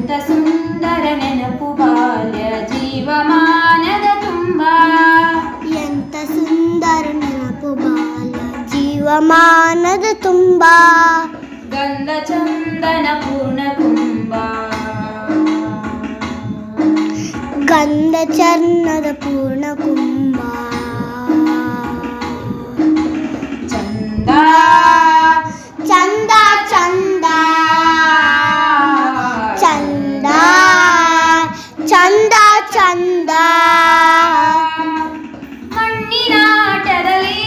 ಎಂತ ಸುಂದರ ನೆನಪು ಬಾಲ್ಯ ಜೀವಮಾನದ ತುಂಬ. ಎಂತ ಸುಂದರ ನೆನಪು ಬಾಲ್ಯ ಜೀವಮಾನದ ತುಂಬ. ಗಂಧ ಚಂದನ ಪೂರ್ಣ ಕುಂಭ. ಗಂಧ ಚರ್ಣದ ಪೂರ್ಣ ಕುಂಭ. ಚಂದ ಚಂದ ಚಂದ ಚಂದ ಚಂದ ಚಂದ. ಮಣ್ಣಿನಾಟದಲ್ಲಿ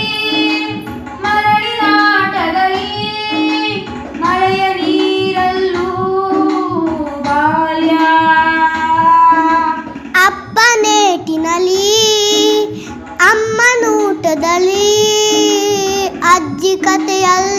ಮರಳಿನಾಟದಲ್ಲಿ ಮಳೆಯ ನೀರಲ್ಲೂ ಬಾಲ್ಯ. ಅಪ್ಪನೇಟಿನಲ್ಲಿ ಅಮ್ಮನೂಟದಲ್ಲಿ ಅಜ್ಜಿ ಕಥೆಯಲ್ಲಿ